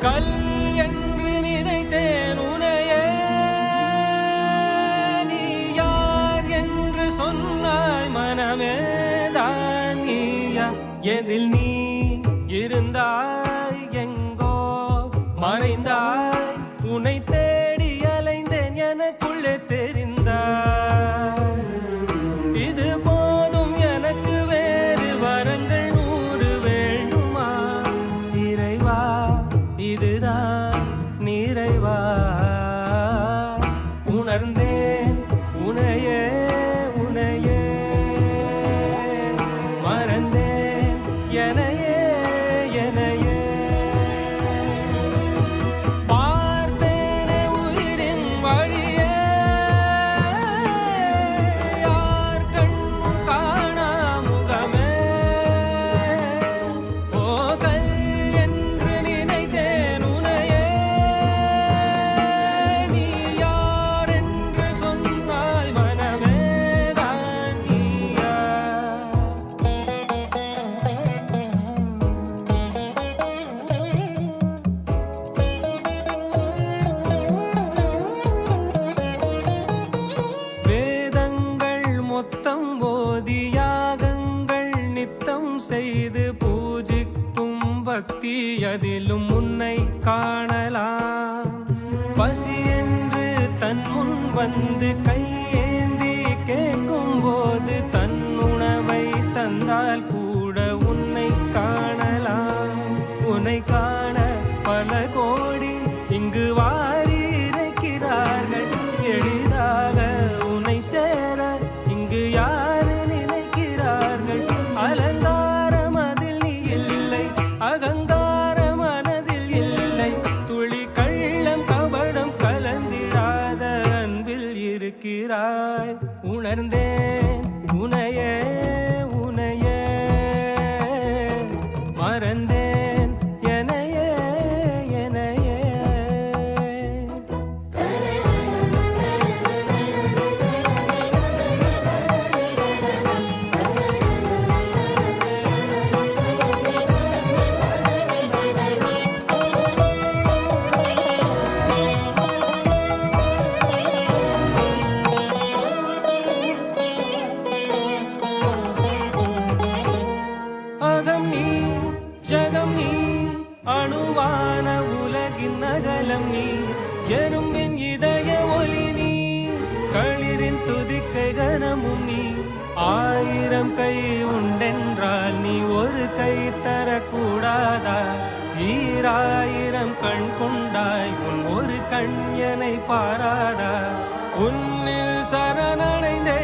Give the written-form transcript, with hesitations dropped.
கல் என்று நினைத்தேன் உனையே, நீ யார் என்று சொன்னாய் மனமே தான் நீயா. எதில் நீ இருந்தாய் எங்கோ மறைந்தாய், உன்னை தேடி அலைந்தேன் எனக்குள்ளே தெரிந்தாய். இது போதும் எனக்கு வேறு வரங்கள் 100 வேண்டுமா இறைவா, இதுதான் நிறைவா. உணர்ந்தேன் உனையே உனையே, மறந்தேன் எனையே எனையே. பார்த்தேனே உயிரின் வழியே, யார் கண்ணும் காணா முகமே. ஓ கல் என்று நினைத்தேன் உனையே, நீ யார் என்று சொன்னாய் மனமே தான் நீயா. வேதங்கள் மொத்தம் ஓதி யாகங்கள் நித்தம் செய்து பூஜிக்கும் பக்தி, அதிலும் உன்னை காணலாம். பசி என்று தன் முன் வந்து கையேந்தி கேட்கும் போது, தன் உணவை தந்தால் கூட உன்னை காணலாம். உன்னை காண பல கோடி இங்கு வாரி இறைக்கிறார்கள், எளிதாக உன்னை சேர இங்கு யாரு நினைக்கிறார்கள். அலங்காரம் அதில் நீ இல்லை, அகங்காரம் மனதில் இல்லை, துளி கள்ளம் கபடம் கலந்திடாத அன்பில் இருக்கிறாய். உணர்ந்தேன் உனையே உனையே, மறந்தேன் எனையே எனையே. அகம் நீ ஜகம் நீ, அணுவான உலகின் அகலம் நீ, எறும்பின் இதய ஒளி நீ, களிரின் துதிக்கை கனமும் நீ. 1000 கை உண்டென்றால் நீ ஒரு கை தரக்கூடாதா? 1000 கண் கொண்டாய் உன் ஒரு கண் என்னை பாராதா? உன்னில் சரணடைந்தே